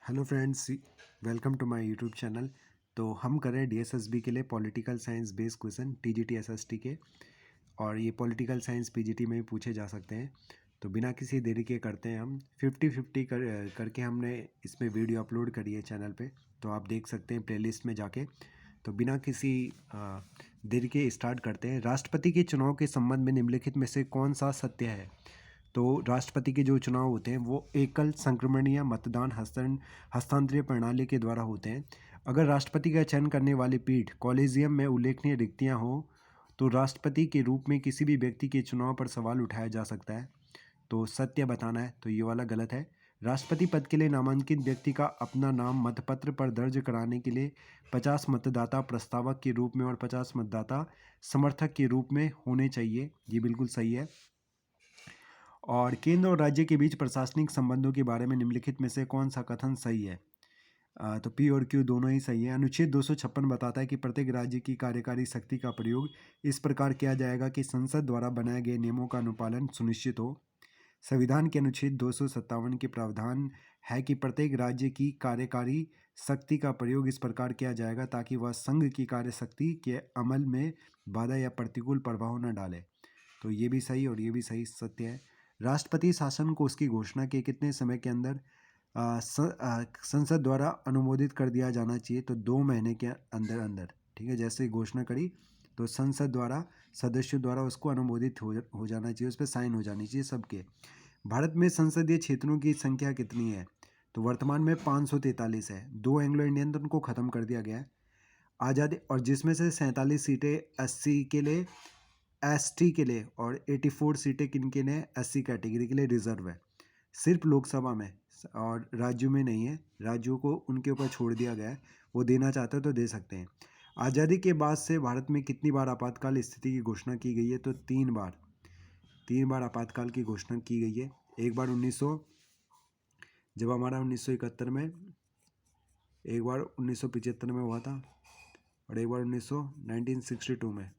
Hello friends, welcome to my YouTube channel. तो हम कर रहे हैं डीएसएसबी के लिए political science based question TGT SST के, और ये पॉलिटिकल साइंस पीजीटी में भी पूछे जा सकते हैं। तो बिना किसी देरी के करते हैं हम 50-50 करके हमने इसमें वीडियो अपलोड करी है चैनल पे, तो आप देख सकते हैं प्लेलिस्ट में जाके। तो बिना किसी देरी के स्टार्ट करते हैं। राष्ट्रपति के चुनाव के संबंध में निम्नलिखित में से कौन सा सत्य है? तो राष्ट्रपति के जो चुनाव होते हैं वो एकल संक्रमणीय मतदान हस्तांतरीय प्रणाली के द्वारा होते हैं। अगर राष्ट्रपति का चयन करने वाली पीठ कॉलेजियम में उल्लेखनीय रिक्तियां हो तो राष्ट्रपति के रूप में किसी भी व्यक्ति के चुनाव पर सवाल उठाया जा सकता है। तो सत्य बताना है, तो ये वाला गलत है। राष्ट्रपति पद के लिए नामांकित व्यक्ति का अपना नाम मतपत्र पर दर्ज कराने के लिए 50 मतदाता प्रस्तावक के रूप में और 50 मतदाता समर्थक के रूप में होने चाहिए। ये बिल्कुल सही है। और केंद्र और राज्य के बीच प्रशासनिक संबंधों के बारे में निम्नलिखित में से कौन सा कथन सही है? तो पी और क्यू दोनों ही सही है। अनुच्छेद 256 बताता है कि प्रत्येक राज्य की कार्यकारी शक्ति का प्रयोग इस प्रकार किया जाएगा कि संसद द्वारा बनाए गए नियमों का अनुपालन सुनिश्चित हो। संविधान के अनुच्छेद 257 के प्रावधान है कि प्रत्येक राज्य की कार्यकारी शक्ति का प्रयोग इस प्रकार किया जाएगा ताकि वह संघ की कार्यशक्ति के अमल में बाधा या प्रतिकूल प्रभाव न डाले। तो ये भी सही और ये भी सही सत्य है। राष्ट्रपति शासन को उसकी घोषणा के कितने समय के अंदर संसद द्वारा अनुमोदित कर दिया जाना चाहिए? तो 2 महीने के अंदर अंदर, ठीक है। जैसे घोषणा करी तो संसद द्वारा सदस्यों द्वारा उसको अनुमोदित हो जाना चाहिए, उस पर साइन हो जानी चाहिए सबके। भारत में संसदीय क्षेत्रों की संख्या कितनी है? तो वर्तमान में 543 है। 2 एंग्लो इंडियन तो उनको ख़त्म कर दिया गया है आज़ादी, और जिसमें से 47 सीटें एससी के लिए, एसटी के लिए, और 84 सीटें किन के लिए? एससी कैटेगरी के लिए रिजर्व है। सिर्फ लोकसभा में और राज्यों में नहीं है। राज्यों को उनके ऊपर छोड़ दिया गया है, वो देना चाहते हो तो दे सकते हैं। आज़ादी के बाद से भारत में कितनी बार आपातकाल स्थिति की घोषणा की गई है? तो 3 बार। 3 बार आपातकाल की घोषणा की गई है। एक बार 1900, जब हमारा 1971 में, एक बार 1975 में हुआ था, और एक बार 1962 में।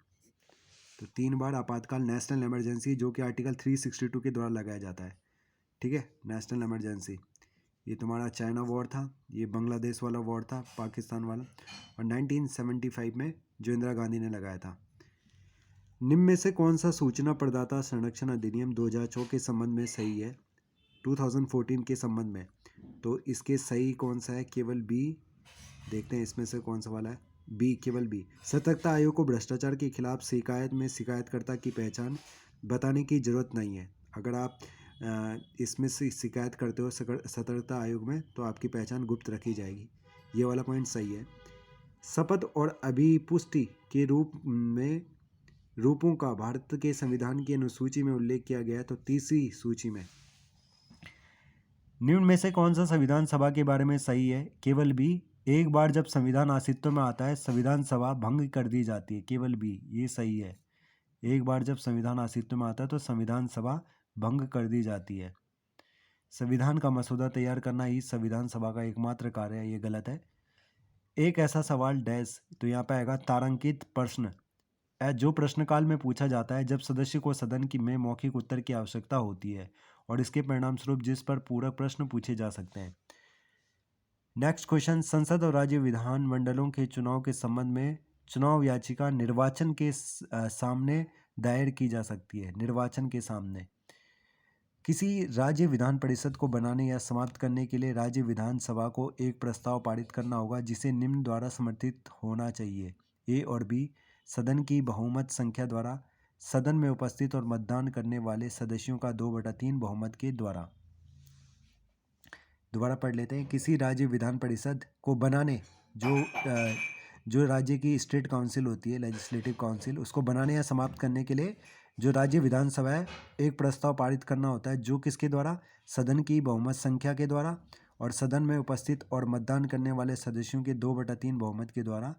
तो 3 बार आपातकाल नेशनल इमरजेंसी, जो कि आर्टिकल 362 के द्वारा लगाया जाता है, ठीक है। नेशनल इमरजेंसी, ये तुम्हारा चाइना वॉर था, ये बांग्लादेश वाला वॉर था, पाकिस्तान वाला, और 1975 में जो इंदिरा गांधी ने लगाया था। निम्न में से कौन सा सूचना प्रदाता संरक्षण अधिनियम 2004 के संबंध में सही है? 2014 के संबंध में। तो इसके सही कौन सा है? केवल बी। देखते हैं इसमें से कौन सा वाला है। बी, केवल बी। सतर्कता आयोग को भ्रष्टाचार के खिलाफ शिकायत में शिकायतकर्ता की पहचान बताने की जरूरत नहीं है। अगर आप इसमें से शिकायत करते हो सतर्कता आयोग में, तो आपकी पहचान गुप्त रखी जाएगी। ये वाला पॉइंट सही है। शपथ और अभिपुष्टि के रूपों का भारत के संविधान की अनुसूची में उल्लेख किया गया है। तो तीसरी सूची में। निम्न में से कौन सा संविधान सभा के बारे में सही है? केवल बी। एक बार जब संविधान अस्तित्व में आता है संविधान सभा भंग कर दी जाती है। केवल बी, ये सही है। एक बार जब संविधान अस्तित्व में आता है तो संविधान सभा भंग कर दी जाती है। संविधान का मसौदा तैयार करना ही संविधान सभा का एकमात्र कार्य है। ये गलत है। एक ऐसा सवाल डैश, तो यहाँ पे आएगा तारांकित प्रश्न, जो प्रश्नकाल में पूछा जाता है जब सदस्य को सदन की में मौखिक उत्तर की आवश्यकता होती है और इसके परिणाम स्वरूप जिस पर पूरक प्रश्न पूछे जा सकते हैं। नेक्स्ट क्वेश्चन, संसद और राज्य विधान मंडलों के चुनाव के संबंध में चुनाव याचिका निर्वाचन के सामने दायर की जा सकती है। निर्वाचन के सामने किसी राज्य विधान परिषद को बनाने या समाप्त करने के लिए राज्य विधानसभा को एक प्रस्ताव पारित करना होगा जिसे निम्न द्वारा समर्थित होना चाहिए। ए और बी, सदन की बहुमत संख्या द्वारा, सदन में उपस्थित और मतदान करने वाले सदस्यों का 2/3 बहुमत के द्वारा। दोबारा पढ़ लेते हैं। किसी राज्य विधान परिषद को बनाने, जो राज्य की स्टेट काउंसिल होती है, लेजिस्लेटिव काउंसिल, उसको बनाने या समाप्त करने के लिए जो राज्य विधानसभा है एक प्रस्ताव पारित करना होता है, जो किसके द्वारा? सदन की बहुमत संख्या के द्वारा और सदन में उपस्थित और मतदान करने वाले सदस्यों के 2/3 बहुमत के द्वारा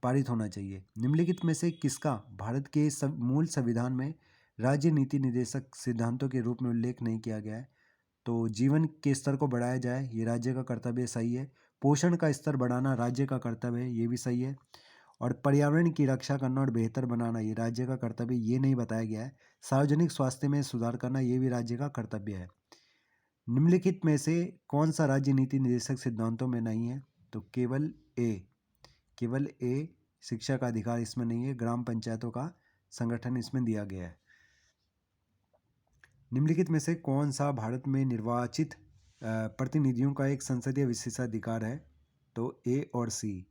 पारित होना चाहिए। निम्नलिखित में से किसका भारत के मूल संविधान में राज्य नीति निर्देशक सिद्धांतों के रूप में उल्लेख नहीं किया गया है? तो जीवन के स्तर को बढ़ाया जाए, ये राज्य का कर्तव्य, सही है। पोषण का स्तर बढ़ाना राज्य का कर्तव्य है, ये भी सही है। और पर्यावरण की रक्षा करना और बेहतर बनाना ये राज्य का कर्तव्य, ये नहीं बताया गया है। सार्वजनिक स्वास्थ्य में सुधार करना ये भी राज्य का कर्तव्य है। निम्नलिखित में से कौन सा राज्य नीति निर्देशक सिद्धांतों में नहीं है? तो केवल ए शिक्षा का अधिकार इसमें नहीं है, ग्राम पंचायतों का संगठन इसमें दिया गया है। निम्नलिखित में से कौन सा भारत में निर्वाचित प्रतिनिधियों का एक संसदीय विशेषाधिकार है? तो ए और सी।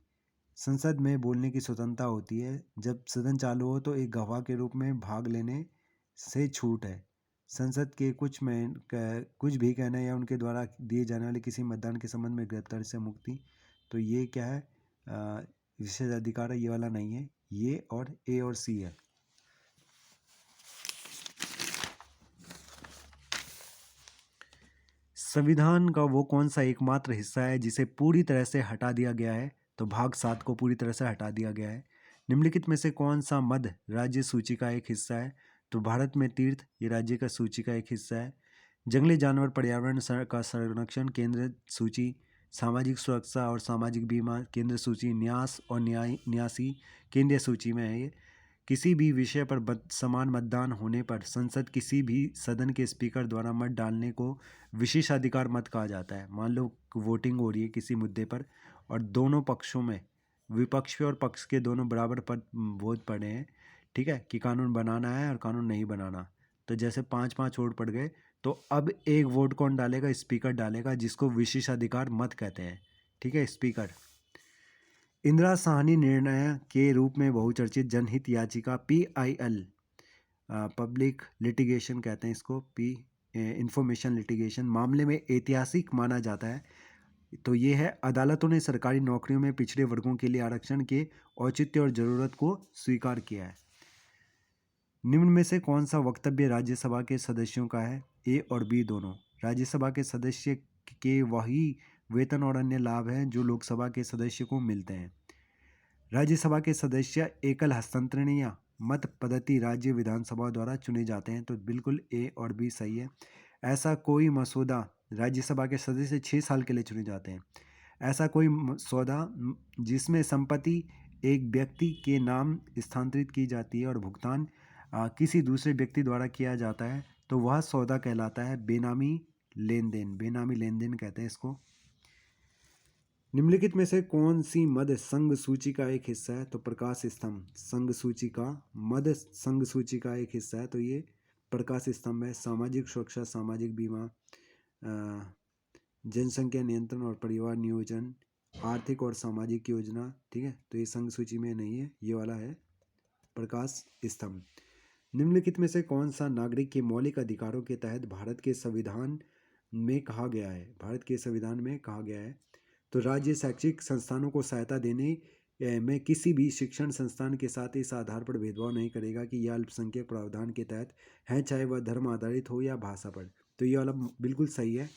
संसद में बोलने की स्वतंत्रता होती है। जब सदन चालू हो तो एक गवाह के रूप में भाग लेने से छूट है। संसद के कुछ भी कहना या उनके द्वारा दिए जाने वाले किसी मतदान के संबंध में गिरफ्तारी से मुक्ति। तो ये क्या है? विशेषाधिकार है, ये वाला नहीं है, ये और ए और सी है। संविधान का वो कौन सा एकमात्र हिस्सा है जिसे पूरी तरह से हटा दिया गया है? तो भाग 7 को पूरी तरह से हटा दिया गया है। निम्नलिखित में से कौन सा मद राज्य सूची का एक हिस्सा है? तो भारत में तीर्थ ये राज्य का सूची का एक हिस्सा है। जंगली जानवर पर्यावरण का संरक्षण केंद्र सूची। सामाजिक सुरक्षा और सामाजिक बीमा केंद्र सूची। न्यास और न्यासी केंद्रीय सूची में है ये। किसी भी विषय पर समान मतदान होने पर संसद किसी भी सदन के स्पीकर द्वारा मत डालने को विशेषाधिकार मत कहा जाता है। मान लो वोटिंग हो रही है किसी मुद्दे पर और दोनों पक्षों में, विपक्ष और पक्ष के दोनों बराबर पर वोट पड़े हैं, ठीक है, कि कानून बनाना है और कानून नहीं बनाना। तो जैसे 5-5 वोट पड़ गए तो अब एक वोट कौन डालेगा? स्पीकर डालेगा, जिसको विशेषाधिकार मत कहते हैं, ठीक है, स्पीकर। इंदिरा साहनी निर्णय के रूप में बहुचर्चित जनहित याचिका PIL, पब्लिक लिटिगेशन कहते हैं इसको, इंफॉर्मेशन लिटिगेशन मामले में ऐतिहासिक माना जाता है। तो ये है, अदालतों ने सरकारी नौकरियों में पिछड़े वर्गों के लिए आरक्षण के औचित्य और ज़रूरत को स्वीकार किया है। निम्न में से कौन सा वक्तव्य राज्यसभा के सदस्यों का है? ए और बी दोनों। राज्यसभा के सदस्य के वही वेतन और अन्य लाभ हैं जो लोकसभा के सदस्य को मिलते हैं। राज्यसभा के सदस्य एकल हस्तांतरणीय मत पद्धति राज्य विधानसभा द्वारा चुने जाते हैं। तो बिल्कुल ए और बी सही है। ऐसा कोई मसौदा, राज्यसभा के सदस्य 6 साल के लिए चुने जाते हैं। ऐसा कोई सौदा जिसमें संपत्ति एक व्यक्ति के नाम स्थानांतरित की जाती है और भुगतान किसी दूसरे व्यक्ति द्वारा किया जाता है, तो वह सौदा कहलाता है बेनामी लेन देन। बेनामी लेन देन कहते हैं इसको। निम्नलिखित में से कौन सी मद संघ सूची का एक हिस्सा है? तो प्रकाश स्तंभ संघ सूची का, मद संघ सूची का एक हिस्सा है, तो ये प्रकाश स्तंभ है। सामाजिक सुरक्षा, सामाजिक बीमा, जनसंख्या नियंत्रण और परिवार नियोजन, आर्थिक और सामाजिक योजना, ठीक है, तो ये संघ सूची में नहीं है, ये वाला है प्रकाश स्तंभ। निम्नलिखित में से कौन सा नागरिक के मौलिक अधिकारों के तहत भारत के संविधान में कहा गया है? भारत के संविधान में कहा गया है। तो राज्य शैक्षिक संस्थानों को सहायता देने में किसी भी शिक्षण संस्थान के साथ इस आधार पर भेदभाव नहीं करेगा कि यह अल्पसंख्यक प्रावधान के तहत है, चाहे वह धर्म आधारित हो या भाषा पर। तो ये वाला बिल्कुल सही है।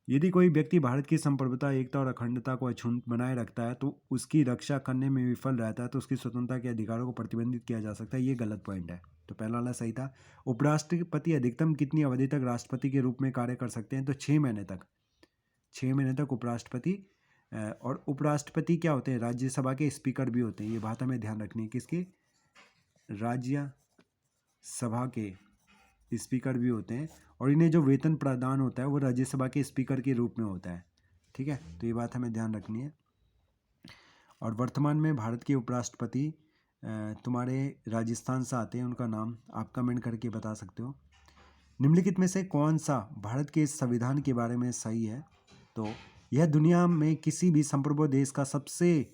यदि कोई व्यक्ति भारत की संप्रभुता, एकता और अखंडता को अक्षुण्ण बनाए रखता है तो उसकी रक्षा करने में विफल रहता है तो उसकी स्वतंत्रता के अधिकारों को प्रतिबंधित किया जा सकता है। ये गलत पॉइंट है। तो पहला वाला सही था। उपराष्ट्रपति अधिकतम कितनी अवधि तक राष्ट्रपति के रूप में कार्य कर सकते हैं? तो 6 महीने तक। 6 महीने तक उपराष्ट्रपति। और उपराष्ट्रपति क्या होते हैं? राज्यसभा के स्पीकर भी होते हैं। ये बात हमें ध्यान रखनी है। किसके? राज्यसभा के स्पीकर भी होते हैं और इन्हें जो वेतन प्रदान होता है वो राज्यसभा के स्पीकर के रूप में होता है, ठीक है, तो ये बात हमें ध्यान रखनी है। और वर्तमान में भारत के उपराष्ट्रपति तुम्हारे राजस्थान से आते हैं, उनका नाम आप कमेंट करके बता सकते हो। निम्नलिखित में से कौन सा भारत के संविधान के बारे में सही है? तो यह दुनिया में किसी भी संप्रभु देश का सबसे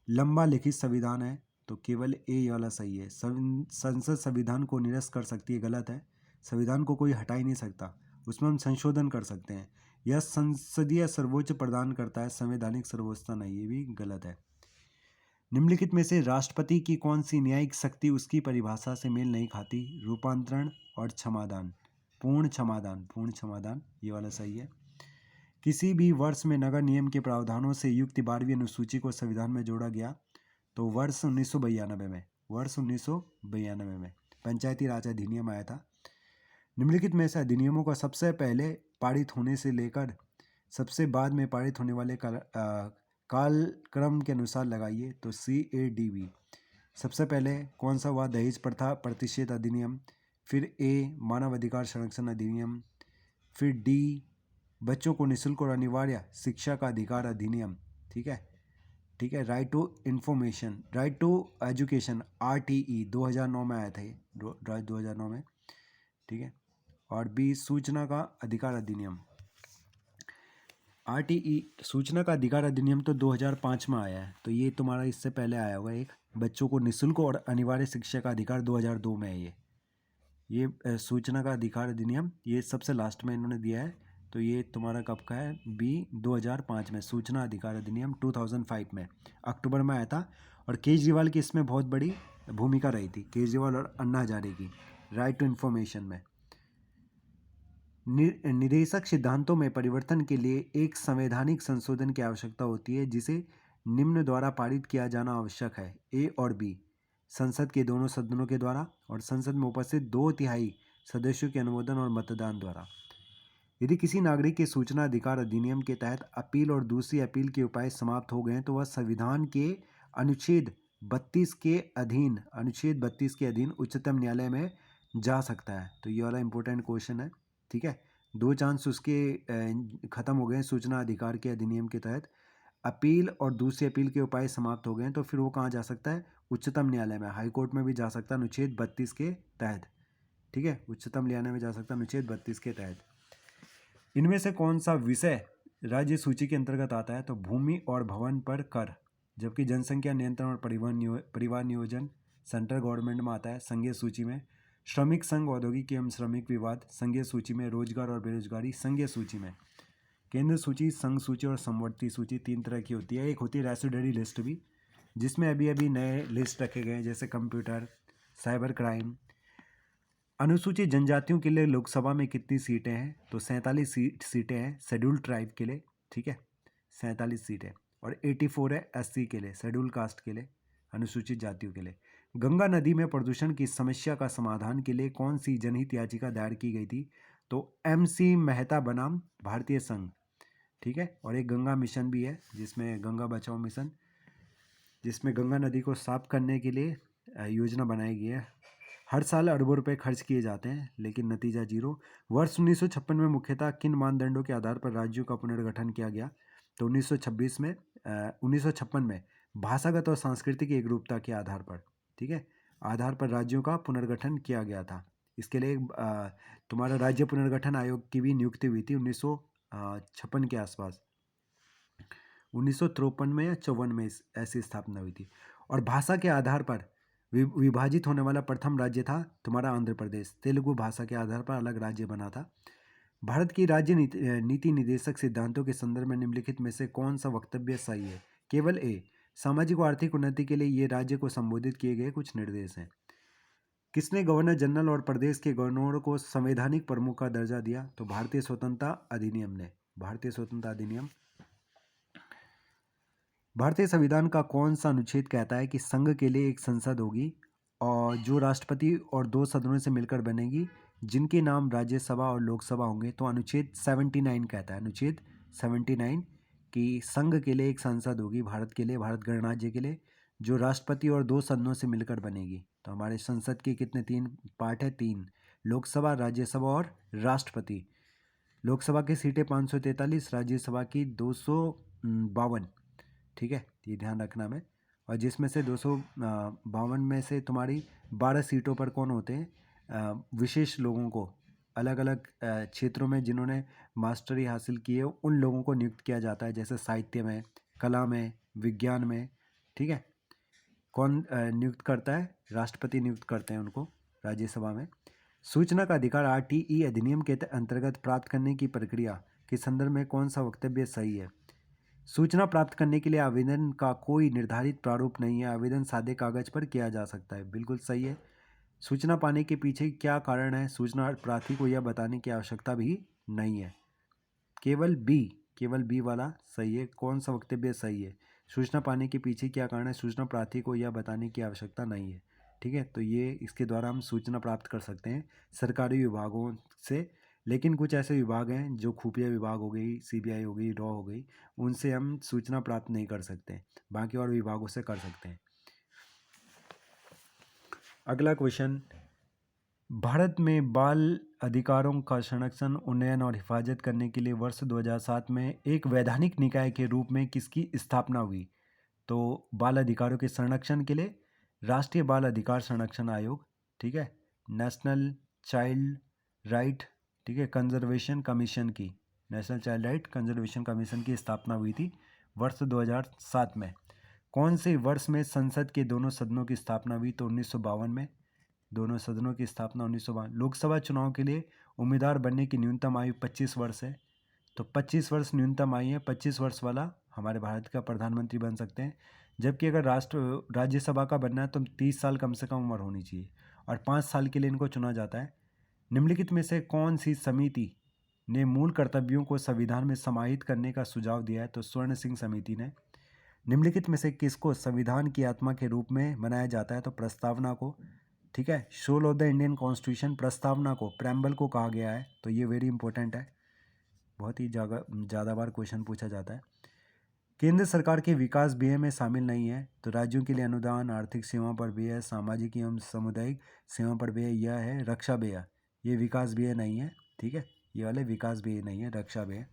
लंबा लिखित संविधान है। तो केवल ए वाला सही है। संसद संविधान को निरस्त कर सकती है, गलत है। संविधान को कोई हटा ही नहीं सकता, उसमें हम संशोधन कर सकते हैं। यह संसदीय सर्वोच्च प्रदान करता है, संवैधानिक सर्वोच्चता नहीं, ये भी गलत है। निम्नलिखित में से राष्ट्रपति की कौन सी न्यायिक शक्ति उसकी परिभाषा से मेल नहीं खाती? रूपांतरण और क्षमादान, पूर्ण क्षमादान, पूर्ण क्षमादान, ये वाला सही है। किसी भी वर्ष में नगर नियम के प्रावधानों से युक्त 12वीं अनुसूची को संविधान में जोड़ा गया। तो वर्ष 1992 में, वर्ष 1992 में पंचायती राज अधिनियम आया था। निम्नलिखित में से अधिनियमों का सबसे पहले पारित होने से लेकर सबसे बाद में पारित होने वाले कालक्रम के अनुसार लगाइए। तो CADB। सबसे पहले कौन सा हुआ? दहेज प्रथा प्रतिषेध अधिनियम। फिर A मानव अधिकार संरक्षण अधिनियम। फिर डी बच्चों को निःशुल्क और अनिवार्य शिक्षा का अधिकार अधिनियम, ठीक है, ठीक है। Right to information, right to education, RTE 2009 में आया था ये, 2009 में, ठीक है। और बी सूचना का अधिकार अधिनियम, RTE सूचना का अधिकार अधिनियम तो 2005 में आया है, तो ये तुम्हारा इससे पहले आया होगा एक। बच्चों को निःशुल्क और अनिवार्य शिक्षा का अधिकार 2002 में है ये सूचना का अधिकार अधिनियम ये सबसे लास्ट में इन्होंने दिया है। तो ये तुम्हारा कब का है, बी 2005 में, सूचना अधिकार अधिनियम 2005 में अक्टूबर में आया था। और केजरीवाल की इसमें बहुत बड़ी भूमिका रही थी, केजरीवाल और अन्ना हजारे की, राइट टू इन्फॉर्मेशन में। निदेशक सिद्धांतों में परिवर्तन के लिए एक संवैधानिक संशोधन की आवश्यकता होती है जिसे निम्न द्वारा पारित किया जाना आवश्यक है, ए और बी, संसद के दोनों सदनों के द्वारा और संसद में उपस्थित 2/3 सदस्यों के अनुमोदन और मतदान द्वारा। यदि किसी नागरिक के सूचना अधिकार अधिनियम के तहत अपील और दूसरी अपील के उपाय समाप्त हो गए तो वह संविधान के अनुच्छेद 32 के अधीन उच्चतम न्यायालय में जा सकता है। तो ये वाला इंपॉर्टेंट क्वेश्चन है, ठीक है। 2 चांस उसके ख़त्म हो गए सूचना अधिकार के अधिनियम के तहत, अपील और दूसरी अपील के उपाय समाप्त हो गए हैं, तो फिर वो कहाँ जा सकता है, उच्चतम न्यायालय में, हाई कोर्ट में भी जा सकता है अनुच्छेद 32 के तहत, ठीक है। उच्चतम न्यायालय में जा सकता है अनुच्छेद 32 के तहत। इनमें से कौन सा विषय राज्य सूची के अंतर्गत आता है, तो भूमि और भवन पर कर, जबकि जनसंख्या नियंत्रण और परिवार नियोजन सेंट्रल गवर्नमेंट में आता है संघीय सूची में। श्रमिक संघ, औद्योगिक एवं श्रमिक विवाद संघीय सूची में। रोजगार और बेरोजगारी संघीय सूची में। केंद्र सूची, संघ सूची और समवर्ती सूची 3 तरह की होती है। एक होती है रेसिडेंरी लिस्ट भी, जिसमें अभी अभी नए लिस्ट रखे गए हैं जैसे कंप्यूटर, साइबर क्राइम। अनुसूचित जनजातियों के लिए लोकसभा में कितनी सीटें हैं, तो 47 सीटें हैं शेड्यूल्ड ट्राइब के लिए, ठीक है, 47 सीटें। और 84 है SC के लिए, शेड्यूल कास्ट के लिए, अनुसूचित जातियों के लिए। गंगा नदी में प्रदूषण की समस्या का समाधान के लिए कौन सी जनहित याचिका दायर की गई थी, तो MC मेहता बनाम भारतीय संघ, ठीक है। और एक गंगा मिशन भी है जिसमें गंगा बचाओ मिशन, जिसमें गंगा नदी को साफ करने के लिए योजना बनाई गई है। हर साल अरबों रुपए खर्च किए जाते हैं लेकिन नतीजा जीरो। वर्ष 1956 में मुख्यतः किन मानदंडों के आधार पर राज्यों का पुनर्गठन किया गया, तो 1956 में भाषागत और सांस्कृतिक एकरूपता के आधार पर, ठीक है, आधार पर राज्यों का पुनर्गठन किया गया था। इसके लिए तुम्हारा राज्य पुनर्गठन आयोग की भी नियुक्ति हुई थी 1956 के आसपास। 1953 में या 54 में ऐसी स्थापना हुई थी। और भाषा के आधार पर विभाजित होने वाला प्रथम राज्य था तुम्हारा आंध्र प्रदेश। तेलुगु भाषा के आधार पर अलग राज्य बना था। भारत की राज्य नीति निदेशक सिद्धांतों के संदर्भ में निम्नलिखित में से कौन सा वक्तव्य सही है, केवल ए। सामाजिक और आर्थिक उन्नति के लिए ये राज्य को संबोधित किए गए कुछ निर्देश हैं। किसने गवर्नर जनरल और प्रदेश के गवर्नरों को संवैधानिक प्रमुख का दर्जा दिया, तो भारतीय स्वतंत्रता अधिनियम ने, भारतीय स्वतंत्रता अधिनियम। भारतीय संविधान का कौन सा अनुच्छेद कहता है कि संघ के लिए एक संसद होगी और जो राष्ट्रपति और 2 सदनों से मिलकर बनेगी, जिनके नाम राज्यसभा और लोकसभा होंगे, तो अनुच्छेद 79 कहता है, अनुच्छेद 79 कि संघ के लिए एक संसद होगी भारत के लिए, भारत गणराज्य के लिए, जो राष्ट्रपति और 2 सदनों से मिलकर बनेगी। तो हमारे संसद के कितने 3 पार्ट है, 3, लोकसभा, राज्यसभा और राष्ट्रपति। लोकसभा की सीटें 543, राज्यसभा की 252, ठीक है, ये ध्यान रखना में। और जिसमें से 252 में से तुम्हारी 12 सीटों पर कौन होते हैं, विशेष लोगों को, अलग अलग क्षेत्रों में जिन्होंने मास्टरी हासिल की है उन लोगों को नियुक्त किया जाता है, जैसे साहित्य में, कला में, विज्ञान में, ठीक है। कौन नियुक्त करता है, राष्ट्रपति नियुक्त करते हैं उनको राज्यसभा में। सूचना का अधिकार RTE अधिनियम के अंतर्गत प्राप्त करने की प्रक्रिया के संदर्भ में कौन सा वक्तव्य सही है। सूचना प्राप्त करने के लिए आवेदन का कोई निर्धारित प्रारूप नहीं है, आवेदन सादे कागज पर किया जा सकता है, बिल्कुल सही है। सूचना पाने के पीछे क्या कारण है, सूचना प्रार्थी को यह बताने की आवश्यकता भी नहीं है, केवल बी वाला सही है। कौन सा वक्तव्य सही है, सूचना पाने के पीछे क्या कारण है, सूचना प्रार्थी को यह बताने की आवश्यकता नहीं है, ठीक है। तो ये इसके द्वारा हम सूचना प्राप्त कर सकते हैं सरकारी विभागों से, लेकिन कुछ ऐसे विभाग हैं जो खुफिया विभाग हो गई, CBI हो गई, रॉ हो गई, उनसे हम सूचना प्राप्त नहीं कर सकते, बाकी और विभागों से कर सकते हैं। अगला क्वेश्चन, भारत में बाल अधिकारों का संरक्षण, उन्नयन और हिफाजत करने के लिए वर्ष 2007 में एक वैधानिक निकाय के रूप में किसकी स्थापना हुई? तो बाल अधिकारों के संरक्षण के लिए राष्ट्रीय बाल अधिकार संरक्षण आयोग, ठीक है, नेशनल चाइल्ड राइट, ठीक है, कंजर्वेशन कमीशन की, national child right conservation commission की स्थापना हुई थी वर्ष 2007 में। कौन से वर्ष में संसद के दोनों सदनों की स्थापना हुई? तो 1952 में दोनों सदनों की स्थापना 1952। लोकसभा चुनाव के लिए उम्मीदवार बनने की न्यूनतम आयु 25 वर्ष है, तो 25 वर्ष न्यूनतम आयु है। 25 वर्ष वाला हमारे भारत का प्रधानमंत्री बन सकते हैं। जबकि अगर राज्यसभा का बनना है तो 30 साल कम से कम उम्र होनी चाहिए, और 5 साल के लिए इनको चुना जाता है। निम्नलिखित में से कौन सी समिति ने मूल कर्तव्यों को संविधान में समाहित करने का सुझाव दिया है? तो स्वर्ण सिंह समिति ने। निम्नलिखित में से किसको संविधान की आत्मा के रूप में मनाया जाता है? तो प्रस्तावना को, ठीक है, soul of the Indian constitution, प्रस्तावना को, प्रेम्बल को कहा गया है। तो ये वेरी इंपॉर्टेंट है, बहुत ही ज़्यादा बार क्वेश्चन पूछा जाता है। केंद्र सरकार के विकास व्यय में शामिल नहीं है, तो राज्यों के लिए अनुदान, आर्थिक सेवाओं पर व्यय, सामाजिक एवं सामुदायिक सेवाओं पर व्यय, यह है रक्षा व्यय। ये विकास व्यय नहीं है, ठीक है, ये वाले विकास व्यय नहीं है, रक्षा व्यय।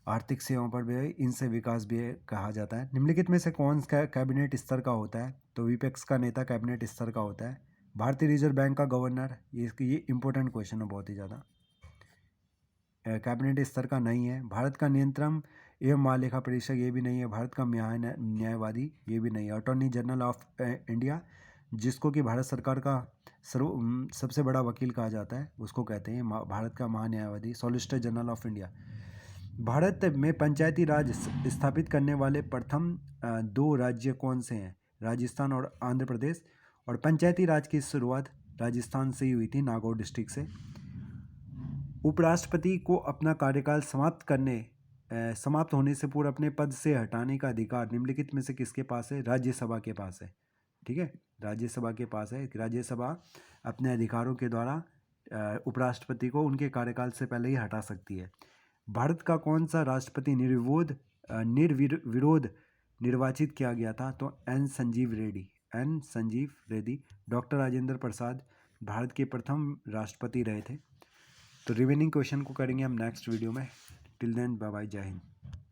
आर्थिक सेवाओं पर व्यय, इनसे विकास व्यय कहा जाता है। निम्नलिखित में से कौन सा कैबिनेट स्तर का होता है? तो विपक्ष का नेता कैबिनेट स्तर का होता है। भारतीय रिजर्व बैंक का गवर्नर, ये इंपॉर्टेंट क्वेश्चन है बहुत ही ज़्यादा, कैबिनेट स्तर का नहीं है। भारत का नियंत्रण एवं महालेखा परीक्षक, ये भी नहीं है। भारत का न्यायवादी, ये भी नहीं है। अटॉर्नी जनरल ऑफ इंडिया, जिसको कि भारत सरकार का सबसे बड़ा वकील कहा जाता है, उसको कहते हैं भारत का महान्यायवादी। Solicitor general of India. Bharat में पंचायती राज स्थापित करने वाले प्रथम 2 राज्य कौन से हैं? राजस्थान और आंध्र प्रदेश। और पंचायती राज की शुरुआत राजस्थान से ही हुई थी, नागौर डिस्ट्रिक्ट से। उपराष्ट्रपति को अपना कार्यकाल समाप्त होने से पूर्व अपने पद से हटाने का अधिकार निम्नलिखित में से किसके पास है? राज्यसभा के पास है, ठीक है, राज्यसभा के पास है। राज्यसभा अपने अधिकारों के द्वारा उपराष्ट्रपति को उनके कार्यकाल से पहले ही हटा सकती है। भारत का कौन सा राष्ट्रपति निर्विरोध निर्वाचित किया गया था? तो एन संजीव रेड्डी। डॉक्टर राजेंद्र प्रसाद भारत के प्रथम राष्ट्रपति रहे थे। तो रिमेनिंग क्वेश्चन को करेंगे हम नेक्स्ट वीडियो में। टिल देन बाय बाय, जय हिंद।